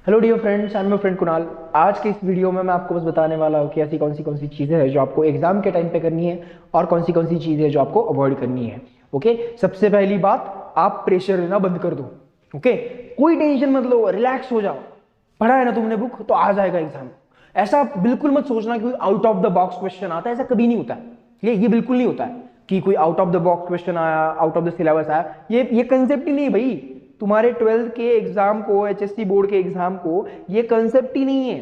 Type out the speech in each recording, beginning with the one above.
Hello dear friends, I am your friend Kunal. आज के इस वीडियो में मैं आपको बस बताने वाला हूँ कि ऐसी कौन सी चीज़ें हैं जो आपको एग्जाम के टाइम पे करनी है और कौन सी चीज़ें हैं जो आपको अवॉइड करनी है। ओके, सबसे पहली बात, आप प्रेशर लेना बंद कर दो। ओके, कोई टेंशन मत लो, रिलैक्स हो जाओ। पढ़ा है ना तुमने बुक, तो आ जाएगा एग्जाम। ऐसा बिल्कुल मत सोचना कि out of the box question आता है, ऐसा कभी नहीं होता है। ये बिल्कुल नहीं होता है कि कोई out of the box question आया, आउट ऑफ द सिलेबस आया। ये कंसेप्ट ही नहीं है भाई। तुम्हारे 12th के एग्जाम को, एचएससी बोर्ड के एग्जाम को, ये कंसेप्ट ही नहीं है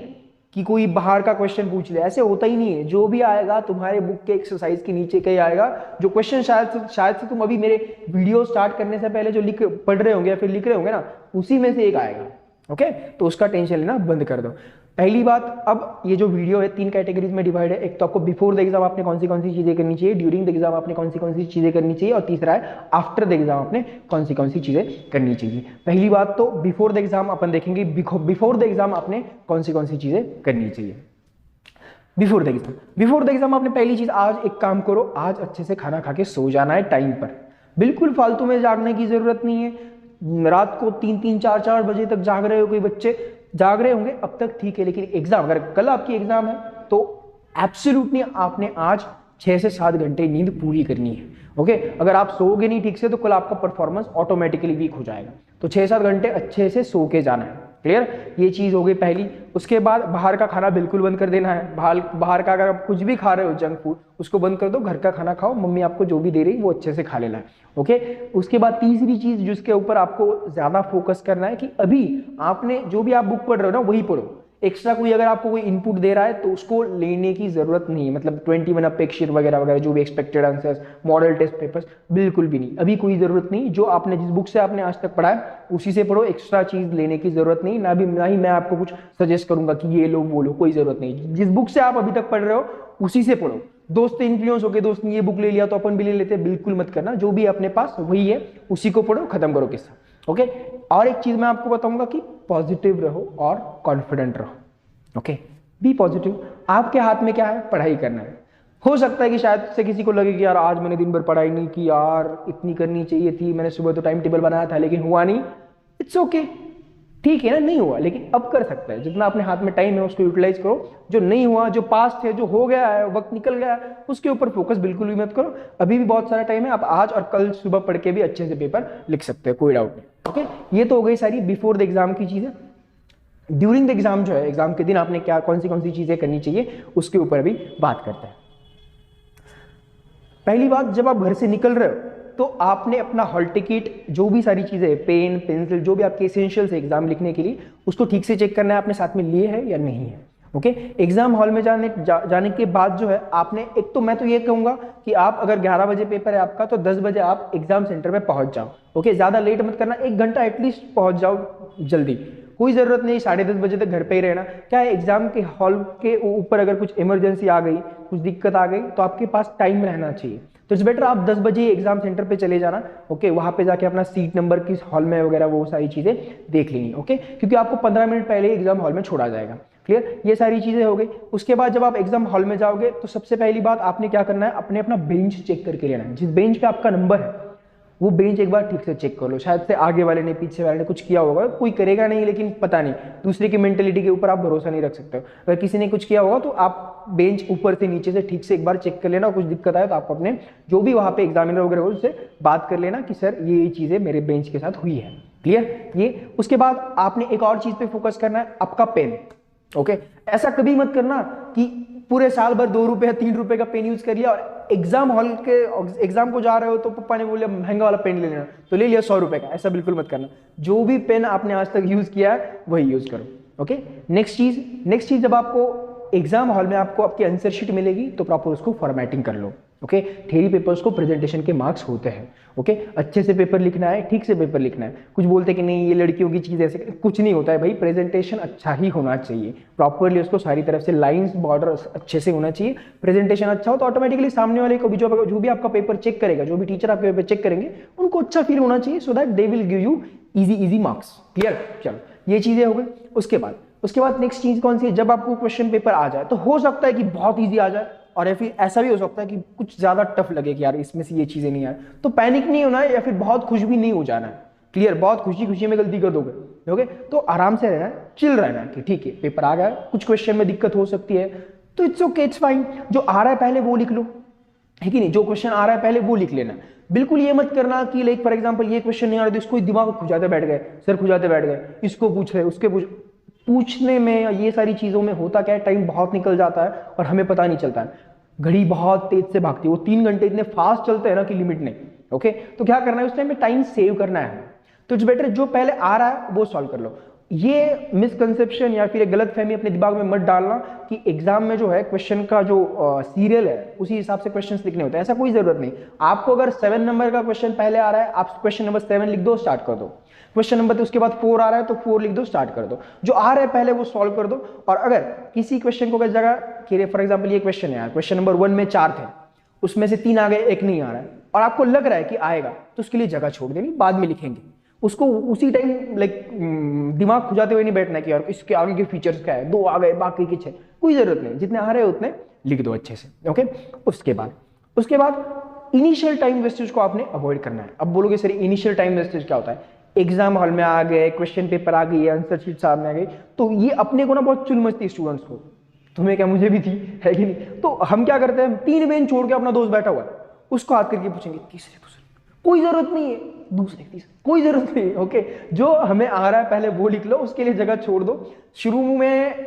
कि कोई बाहर का क्वेश्चन पूछ ले। ऐसे होता ही नहीं है। जो भी आएगा तुम्हारे बुक के एक्सरसाइज के नीचे का ही आएगा। जो क्वेश्चन शायद से तुम अभी मेरे वीडियो स्टार्ट करने से पहले जो पढ़ रहे होंगे या फिर लिख रहे होंगे ना, उसी में से एक आएगा। ओके, तो उसका टेंशन लेना बंद कर दो। पहली बात, अब ये जो वीडियो है 3 कैटेगरीज में डिवाइड है। एक तो आपको बिफोर द एग्जाम आपने कौन सी चीजें करनी चाहिए, ड्यूरिंग द एग्जाम आपने कौन सी चीजें करनी चाहिए, और तीसरा है आफ्टर द एग्जाम आपने कौन सी चीजें करनी चाहिए। पहली बात तो बिफोर द एग्जाम अपन देखेंगे। बिफोर द एग्जाम आपने कौन सी चीजें करनी चाहिए। बिफोर द एग्जाम आपने पहली चीज, आज एक काम करो, आज अच्छे से खाना खा के सो जाना है टाइम पर। बिल्कुल फालतू में जागने की जरूरत नहीं है। रात को 3-3, 4-4 बजे तक जाग रहे हो, कोई बच्चे जाग रहे होंगे अब तक, ठीक है, लेकिन एग्जाम, अगर कल आपकी एग्जाम है तो एब्सोल्युटली आपने आज 6 से 7 घंटे नींद पूरी करनी है। ओके, अगर आप सोओगे नहीं ठीक से तो कल आपका परफॉर्मेंस ऑटोमेटिकली वीक हो जाएगा। तो 6-7 घंटे अच्छे से सो के जाना है। क्लियर, ये चीज हो गई पहली। उसके बाद बाहर का खाना बिल्कुल बंद कर देना है। बाहर का अगर आप कुछ भी खा रहे हो, जंक फूड, उसको बंद कर दो। घर का खाना खाओ, मम्मी आपको जो भी दे रही वो अच्छे से खा लेना है। ओके, उसके बाद तीसरी चीज जिसके ऊपर आपको ज्यादा फोकस करना है कि अभी आपने जो भी आप बुक पढ़ रहे हो ना वही पढ़ो। एक्स्ट्रा कोई अगर आपको कोई इनपुट दे रहा है तो उसको लेने की जरूरत नहीं है। मतलब 21 अपेक्षित वगैरह वगैरह जो भी expected answers, model test papers, बिल्कुल भी नहीं, अभी कोई जरूरत नहीं। जो आपने जिस बुक से आपने आज तक पढ़ा है उसी से पढ़ो। एक्स्ट्रा चीज लेने की जरूरत नहीं। ना ही मैं आपको कुछ सजेस्ट करूंगा कि ये लो वो लो, कोई जरूरत नहीं। जिस बुक से आप अभी तक पढ़ रहे हो उसी से पढ़ो। दोस्त इन्फ्लुएंस हो गए, दोस्त ने ये बुक ले लिया तो अपन भी ले लेते, बिल्कुल मत करना। जो भी अपने पास वही है उसी को पढ़ो, खत्म करो किस्सा। ओके, और एक चीज मैं आपको बताऊंगा कि पॉजिटिव रहो और कॉन्फिडेंट रहो। Okay, be positive. आपके हाथ में क्या है, पढ़ाई करना है। हो सकता है कि शायद से किसी को लगे कि यार आज मैंने दिन भर पढ़ाई नहीं की, यार इतनी करनी चाहिए थी, मैंने सुबह तो टाइम टेबल बनाया था लेकिन हुआ नहीं। इट्स ओके, ठीक है ना, नहीं हुआ, लेकिन अब कर सकता है। जितना अपने हाथ में टाइम है उसको यूटिलाइज करो। जो नहीं हुआ, जो पास्ट है, जो हो गया है, वक्त निकल गया है, उसके ऊपर फोकस बिल्कुल भी मत करो। अभी भी बहुत सारा टाइम है, आप आज और कल सुबह पढ़ के भी अच्छे से पेपर लिख सकते हो, कोई डाउट नहीं। ओके, ये तो हो गई सारी बिफोर द एग्जाम की चीजें। ड्यूरिंग द एग्जाम जो है, एग्जाम के दिन आपने क्या कौन सी चीजें करनी चाहिए उसके ऊपर भी बात करते हैं। पहली बात, जब आप घर से निकल रहे हो तो आपने अपना हॉल टिकट, जो भी सारी चीजें, पेन पेंसिल, जो भी आपके एसेंशियल्स है एग्जाम लिखने के लिए, उसको ठीक से चेक करना है आपने साथ में लिए है या नहीं है। ओके, एग्जाम हॉल में जाने के बाद जो है आपने, एक तो मैं तो ये कहूंगा कि आप अगर 11 बजे पेपर है आपका तो 10 बजे आप एग्जाम सेंटर में पहुंच जाओ। ओके, ज्यादा लेट मत करना, 1 घंटा एटलीस्ट पहुंच जाओ जल्दी। कोई जरूरत नहीं 10:30 बजे तक घर पे ही रहना। क्या है, एग्जाम के हॉल के ऊपर अगर कुछ इमरजेंसी आ गई, कुछ दिक्कत आ गई, तो आपके पास टाइम रहना चाहिए। तो इट्स बेटर आप 10 बजे एग्जाम सेंटर पे चले जाना। ओके, वहां पे जाके अपना सीट नंबर किस हॉल में वगैरह वो सारी चीजें देख लेंगी। ओके, क्योंकि आपको 15 मिनट पहले ही एग्जाम हॉल में छोड़ा जाएगा। क्लियर, ये सारी चीजें हो गई। उसके बाद जब आप एग्जाम हॉल में जाओगे तो सबसे पहली बात आपने क्या करना है, अपने अपना बेंच चेक करके लेना है। जिस बेंच पे आपका नंबर है वो बेंच एक बार ठीक से चेक कर लो। शायद से आगे वाले ने, पीछे वाले ने कुछ किया होगा, कोई करेगा नहीं, लेकिन पता नहीं, दूसरे की मेंटेलिटी के ऊपर आप भरोसा नहीं रख सकते हो। अगर किसी ने कुछ किया होगा तो आप बेंच ऊपर से नीचे से ठीक से एक बार चेक कर लेना। कुछ दिक्कत आए तो आप अपने जो भी वहां पे एग्जामिनर वगैरह हो उससे बात कर लेना कि सर ये चीजें मेरे बेंच के साथ हुई है। क्लियर, ये। उसके बाद आपने एक और चीज पे फोकस करना है, आपका पेन। ओके, ऐसा कभी मत करना कि पूरे साल भर 2 रुपए या 3 रुपए का पेन यूज कर लिया और एग्जाम हॉल के एग्जाम को जा रहे हो तो पापा ने बोला महंगा वाला पेन ले लेना, तो ले लिया 100 रुपए का। ऐसा बिल्कुल मत करना। जो भी पेन आपने आज तक यूज किया है वही यूज करो। ओके, नेक्स्ट चीज, जब आपको एग्जाम हॉल में आपको आपकी आंसर शीट मिलेगी तो प्रॉपर उसको फॉर्मेटिंग कर लो। ओके, थ्योरी पेपर्स को प्रेजेंटेशन के मार्क्स होते हैं। ओके, अच्छे से पेपर लिखना है, ठीक से पेपर लिखना है। कुछ बोलते कि नहीं ये लड़कियों की चीज ऐसे, कुछ नहीं होता है भाई। प्रेजेंटेशन अच्छा ही होना चाहिए, प्रॉपरली उसको सारी तरफ से लाइंस, बॉर्डर अच्छे से होना चाहिए। प्रेजेंटेशन अच्छा हो तो ऑटोमेटिकली सामने वाले को भी, जो भी आपका पेपर चेक करेगा, जो भी टीचर आपके पेपर चेक करेंगे, उनको अच्छा फील होना चाहिए, so that they will give you easy marks. Clear, चलो ये चीजें हो गई। उसके बाद नेक्स्ट चीज कौन सी है, जब आपको क्वेश्चन पेपर आ जाए तो हो सकता है कि बहुत ईजी आ जाए और फिर ऐसा भी हो सकता है कि कुछ ज्यादा टफ लगे कि यार इसमें से ये चीजें नहीं आए, तो पैनिक नहीं होना है या फिर बहुत खुश भी नहीं हो जाना है। क्लियर, बहुत खुशी खुशी में गलती कर दोगे। ओके, तो आराम से रहना है, चिल रहना है कि ठीक है पेपर आ गया, कुछ क्वेश्चन में दिक्कत हो सकती है तो इट्स ओके, इट्स फाइन। जो आ रहा है पहले वो लिख लो, है कि नहीं, जो क्वेश्चन आ रहा है पहले वो लिख लेना। बिल्कुल ये मत करना कि लाइक फॉर एग्जांपल ये क्वेश्चन नहीं आ रहा तो इसको दिमाग खुजाते बैठ गए, सर खुजाते बैठ गए, इसको पूछ रहे उसके पूछने में, ये सारी चीजों में होता क्या है, टाइम बहुत निकल जाता है और हमें पता नहीं चलता है। घड़ी बहुत तेज से भागती है, वो 3 घंटे इतने फास्ट चलते हैं ना कि लिमिट नहीं। ओके, तो क्या करना है उस टाइम में, टाइम सेव करना है। तो इट्स बेटर जो पहले आ रहा है वो सॉल्व कर लो। ये मिसकंसेप्शन या फिर एक गलत फहमी अपने दिमाग में मत डालना कि एग्जाम में जो है क्वेश्चन का जो सीरियल है उसी हिसाब से क्वेश्चंस लिखने होते हैं, ऐसा कोई जरूरत नहीं। आपको अगर 7 नंबर का क्वेश्चन पहले आ रहा है, आप क्वेश्चन नंबर 7 लिख दो, स्टार्ट कर दो। क्वेश्चन नंबर उसके बाद 4 आ रहा है तो 4 लिख दो, स्टार्ट कर दो। जो आ रहा है पहले वो सॉल्व कर दो। और अगर किसी क्वेश्चन को जगह फॉर एग्जाम्पल ये क्वेश्चन है यार, क्वेश्चन नंबर 1 में 4 थे, उसमें से 3 आ गए, 1 नहीं आ रहा है और आपको लग रहा है कि आएगा, तो उसके लिए जगह छोड़ देनी, बाद में लिखेंगे उसको। उसी टाइम लाइक दिमाग खुजाते हुए नहीं बैठना कि यार इसके आगे के फीचर्स क्या है, 2 आ गए बाकी के 6, कोई जरूरत नहीं, जितने आ रहे हैं उतने लिख दो अच्छे से। ओके, उसके बाद इनिशियल टाइम वेस्टेज को आपने अवॉइड करना है। अब बोलोगे सर इनिशियल टाइम वेस्टेज क्या होता है, एग्जाम हॉल में आ गए, क्वेश्चन पेपर आ गई, आंसर शीट सामने आ गई, तो ये अपने को ना बहुत चुल मचती स्टूडेंट्स को, तुम्हें क्या मुझे भी थी, है कि नहीं। तो हम क्या करते हैं, 3 बेंच छोड़ के अपना दोस्त बैठा हुआ है उसको हाथ करके पूछेंगे तीसरे दूसरे, कोई जरूरत नहीं है, दूसरे तीसरे कोई जरूरत नहीं। ओके, जो हमें आ रहा है पहले वो लिख लो, उसके लिए जगह छोड़ दो। शुरू में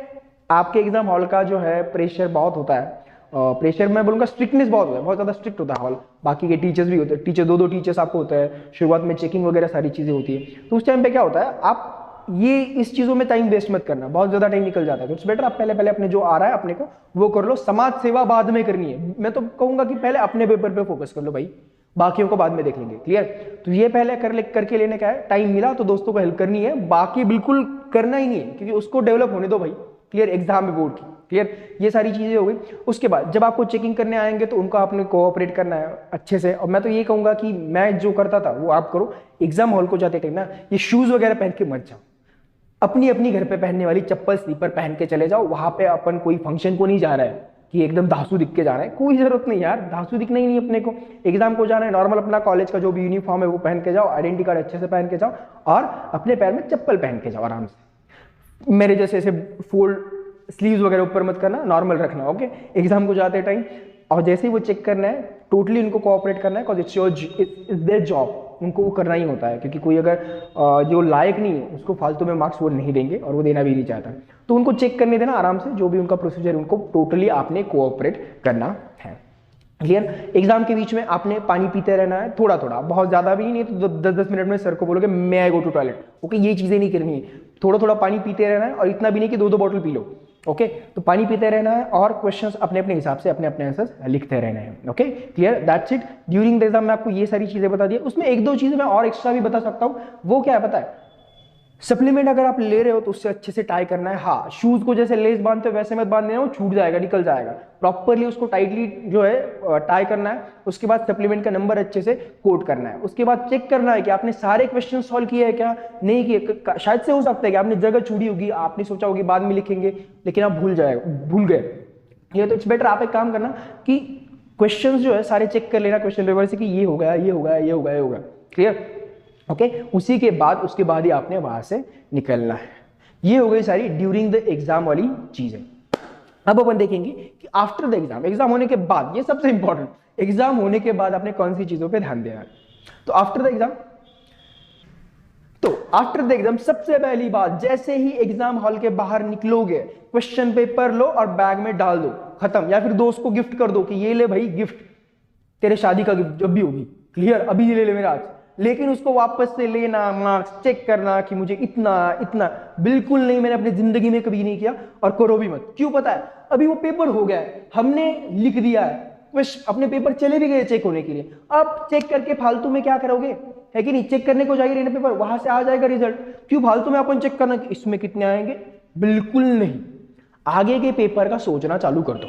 आपके एग्जाम हॉल का जो है प्रेशर बहुत होता है, प्रेशर मैं बोलूंगा स्ट्रिक्टनेस बहुत होता है, बहुत ज्यादा स्ट्रिक्ट होता है हॉल, बाकी के टीचर्स भी होते हैं, टीचर 2 टीचर्स आपको होता है, शुरुआत में चेकिंग वगैरह सारी चीजें होती है। तो उस टाइम पे क्या होता है, आप ये इस चीजों में टाइम वेस्ट मत करना, बहुत ज्यादा टाइम निकल जाता है। तो इट्स बेटर आप पहले अपने जो आ रहा है अपने को वो कर लो। समाज सेवा बाद में करनी है, मैं तो कहूंगा कि पहले अपने पेपर पे फोकस कर लो भाई, बाकियों को बाद में देख लेंगे। क्लियर, तो ये पहले करके लेने का है, टाइम मिला तो दोस्तों को हेल्प करनी है, बाकी बिल्कुल करना ही नहीं है क्योंकि उसको डेवलप होने दो भाई। क्लियर, एग्जाम में बोर्ड की, क्लियर, ये सारी चीजें हो गई। उसके बाद जब आपको चेकिंग करने आएंगे तो उनको आपने कोऑपरेट करना है अच्छे से। और मैं तो ये कहूंगा कि मैं जो करता था वो आप करो। एग्जाम हॉल को जाते टाइम ना ये शूज वगैरह पहन के मत जाओ, अपनी अपनी घर पे पहनने वाली चप्पल स्लीपर पहन के चले जाओ। वहां पे अपन कोई फंक्शन को नहीं जा रहा है कि एकदम धांसू दिख के जा रहा है, कोई जरूरत नहीं यार, धांसू दिखना ही नहीं अपने को। एग्जाम को जाना है, नॉर्मल अपना कॉलेज का जो भी यूनिफॉर्म है वो पहन के जाओ, आइडेंटिटी कार्ड अच्छे से पहन के जाओ और अपने पैर में चप्पल पहन के जाओ आराम से। मेरे जैसे ऐसे फोल्ड स्लीव्स वगैरह ऊपर मत करना, नॉर्मल रखना। ओके, एग्जाम को जाते टाइम और जैसे ही वो चेक करना है टोटली उनको कोऑपरेट करना है, बिकॉज इट्स देयर जॉब, उनको वो करना ही होता है। क्योंकि कोई अगर जो लायक नहीं है उसको फालतू में मार्क्स वो नहीं देंगे और वो देना भी नहीं चाहता, तो उनको चेक करने देना आराम से, जो भी उनका प्रोसीजर उनको टोटली आपने कोऑपरेट करना है। क्लियर, एग्जाम के बीच में आपने पानी पीते रहना है, थोड़ा थोड़ा, बहुत ज्यादा भी नहीं, तो 10-10 मिनट में सर को बोलोगे मैं आई गो टू टॉयलेट। ओके, ये चीजें नहीं करनी है, थोड़ा थोड़ा पानी पीते रहना है और इतना भी नहीं कि 2-2 बॉटल पी लो। ओके, तो पानी पीते रहना है और क्वेश्चंस अपने अपने हिसाब से अपने अपने आंसर्स लिखते रहना है। Okay, clear, that's it. During the exam में आपको ये सारी चीजें बता दी, उसमें 1-2 चीजें मैं और एक्स्ट्रा भी बता सकता हूँ। वो क्या है पता है, सप्लीमेंट अगर आप ले रहे हो तो उससे अच्छे से टाई करना है। हाँ, शूज को जैसे लेस बांधते हो वैसे मत बांधना है, वो छूट जाएगा, निकल जाएगा। प्रॉपरली उसको टाइटली जो है टाई करना है। उसके बाद सप्लीमेंट का नंबर अच्छे से कोट करना है। उसके बाद चेक करना है कि आपने सारे क्वेश्चन सॉल्व किए हैं क्या, नहीं किए। शायद से हो सकता है कि आपने जगह छोड़ी होगी, आपने सोचा होगी बाद में लिखेंगे, लेकिन आप भूल गए। ये तो इट्स बेटर आप एक काम करना कि क्वेश्चंस जो है सारे चेक कर लेना क्वेश्चन पेपर से कि ये हो गया, ये हो गया, ये हो गया, ये हो गया। क्लियर, ओके, उसके बाद ही आपने वहां से निकलना है। ये हो गई सारी ड्यूरिंग द एग्जाम वाली चीजें। अब अपन देखेंगे कि आफ्टर द एग्जाम होने के बाद, ये सबसे इंपॉर्टेंट, एग्जाम होने के बाद आपने कौन सी चीजों पे ध्यान देना है। तो आफ्टर द एग्जाम सबसे पहली बात, जैसे ही एग्जाम हॉल के बाहर निकलोगे क्वेश्चन पेपर लो और बैग में डाल दो, खत्म। या फिर दोस्त को गिफ्ट कर दो कि ये ले भाई गिफ्ट, तेरे शादी का गिफ्ट जब भी होगी। क्लियर, अभी ले मेरा आज। लेकिन उसको वापस से लेना, मार्क्स चेक करना कि मुझे इतना बिल्कुल नहीं, मैंने अपनी जिंदगी में कभी नहीं किया और करो भी मत। क्यों पता है, अभी वो पेपर हो गया है, हमने लिख दिया है, अपने पेपर चले भी गए चेक होने के लिए। अब चेक करके फालतू में क्या करोगे, है कि नहीं। चेक करने को जाइए रहने पेपर, वहां से आ जाएगा रिजल्ट, क्यों फालतू में अपन चेक करना कि इसमें कितने आएंगे, बिल्कुल नहीं। आगे के पेपर का सोचना चालू कर दो।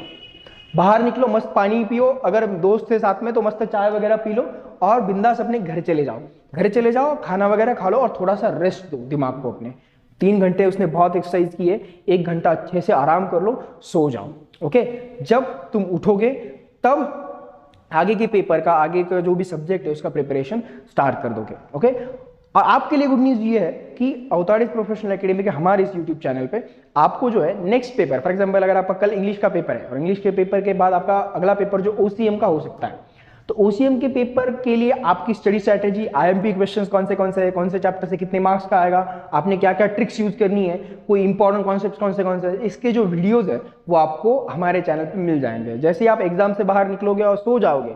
बाहर निकलो, मस्त पानी पियो, अगर दोस्त थे साथ में तो मस्त चाय वगैरह पी लो और बिंदास अपने घर चले जाओ, खाना वगैरह खा लो और थोड़ा सा रेस्ट दो दिमाग को अपने। 3 घंटे उसने बहुत एक्सरसाइज की है, 1 घंटा अच्छे से आराम कर लो, सो जाओ। ओके, जब तुम उठोगे तब आगे के पेपर का, आगे का जो भी सब्जेक्ट है उसका प्रिपरेशन स्टार्ट कर दोगे। ओके, और आपके लिए गुड न्यूज़ ये है कि अवतारिस प्रोफेशनल एकेडमी के हमारे इस यूट्यूब चैनल पे आपको जो है नेक्स्ट पेपर, फॉर एग्जांपल अगर आपका कल इंग्लिश का पेपर है और इंग्लिश के पेपर के बाद आपका अगला पेपर जो ओसीएम का हो सकता है, तो ओसीएम के पेपर के लिए आपकी स्टडी स्ट्रैटेजी, आईएमपी क्वेश्चंस कौन से चैप्टर से कितने मार्क्स का आएगा, आपने क्या क्या ट्रिक्स यूज करनी है, कोई इंपॉर्टेंट कॉन्सेप्ट कौन से, इसके जो वीडियोज है वो आपको हमारे चैनल पे मिल जाएंगे। जैसे ही आप एग्जाम से बाहर निकलोगे और सो जाओगे,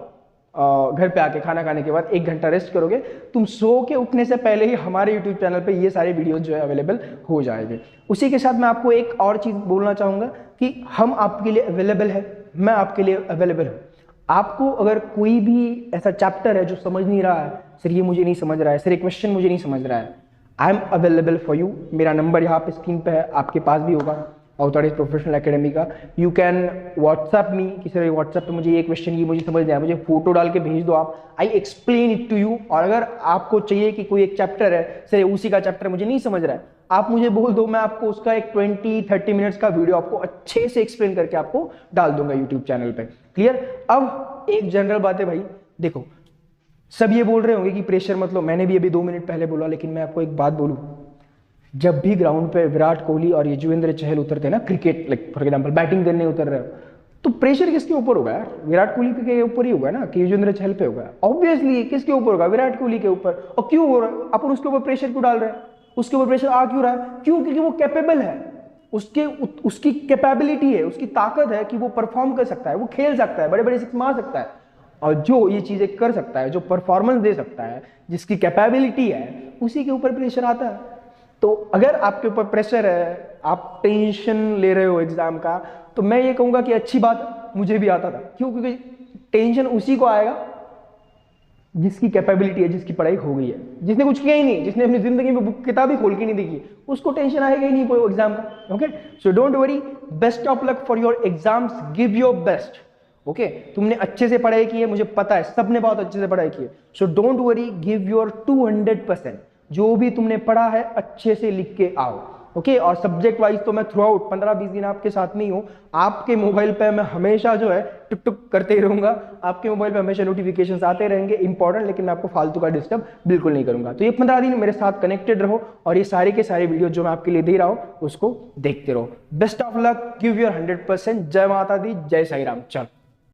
घर पे आके खाना खाने के बाद 1 घंटा रेस्ट करोगे, तुम सो के उठने से पहले ही हमारे यूट्यूब चैनल पे ये सारे वीडियोज जो है अवेलेबल हो जाएंगे। उसी के साथ मैं आपको एक और चीज बोलना चाहूंगा कि हम आपके लिए अवेलेबल है, मैं आपके लिए अवेलेबल हूँ। आपको अगर कोई भी ऐसा चैप्टर है जो समझ नहीं रहा है, सर ये मुझे नहीं समझ रहा है, सर ये क्वेश्चन मुझे नहीं समझ रहा है, I am available for you. मेरा नंबर यहाँ पे स्क्रीन पे है, आपके पास भी होगा, अवतारिस प्रोफेशनल एकेडमी का। यू कैन व्हाट्सएप मी कि सर व्हाट्सएप पे मुझे ये क्वेश्चन, ये मुझे समझ नहीं आया, मुझे फोटो डाल के भेज दो आप, I explain it to you. और अगर आपको चाहिए कि कोई एक चैप्टर है, सर उसी का चैप्टर मुझे नहीं समझ रहा है, आप मुझे बोल दो, मैं आपको उसका एक 20-30 मिनट्स का वीडियो आपको अच्छे से एक्सप्लेन करके आपको डाल दूंगा यूट्यूब चैनल पे। क्लियर? अब एक जनरल बात है भाई, देखो सब ये बोल रहे होंगे कि प्रेशर मत लो, मैंने भी अभी 2 मिनट पहले बोला, लेकिन मैं आपको एक बात बोलूं, जब भी ग्राउंड पे विराट कोहली और युजवेंद्र चहल उतरते हैं ना, cricket like for example batting करने उतर रहे हो, तो प्रेशर किसके ऊपर होगा यार? विराट कोहली के ऊपर ही होगा ना, कि युजवेंद्र चहल पे होगा? ऑब्वियसली किसके ऊपर होगा? विराट कोहली के ऊपर। और क्यों हो रहा है? अपन उसके ऊपर प्रेशर क्यों डाल रहे हैं? उसके ऊपर प्रेशर आ क्यों रहा है? क्यों? क्योंकि वो कैपेबल है, उसकी कैपेबिलिटी है, उसकी ताकत है कि वो परफॉर्म कर सकता है, वो खेल सकता है, बड़े बड़े सिक्स मार सकता है। और जो ये चीजें कर सकता है, जो परफॉर्मेंस दे सकता है, जिसकी कैपेबिलिटी है, उसी के ऊपर प्रेशर आता है। तो अगर आपके ऊपर प्रेशर है, आप टेंशन ले रहे हो एग्जाम का, तो मैं ये कहूंगा कि अच्छी बात, मुझे भी आता था। क्यों? क्योंकि टेंशन उसी को आएगा जिसकी कैपेबिलिटी है, जिसकी पढ़ाई हो गई है, जिसने कुछ किया ही नहीं, जिसने अपनी जिंदगी में बुक किताब ही खोल के नहीं देखी, उसको टेंशन आएगा ही नहीं कोई एग्जाम का। Okay, so don't worry, best of luck for your exams, give your best. Okay, तुमने अच्छे से पढ़ाई की है, मुझे पता है सबने बहुत अच्छे से पढ़ाई की है, so don't worry, give your 200%। जो भी तुमने पढ़ा है अच्छे से लिख के आओ। ओके, और सब्जेक्ट वाइज तो मैं थ्रू आउट 15-20 दिन आपके साथ में ही हूँ। आपके मोबाइल पे मैं हमेशा जो है टुक टुक करते ही रहूंगा, आपके मोबाइल पे हमेशा नोटिफिकेशंस आते रहेंगे इंपॉर्टेंट, लेकिन मैं आपको फालतू का डिस्टर्ब बिल्कुल नहीं करूंगा। तो ये 15 दिन मेरे साथ कनेक्टेड रहो और ये सारे के सारे वीडियो जो मैं आपके लिए दे रहा हूँ उसको देखते रहो। Best of luck, give your 100%। जय माता दी, जय साई राम। चलो।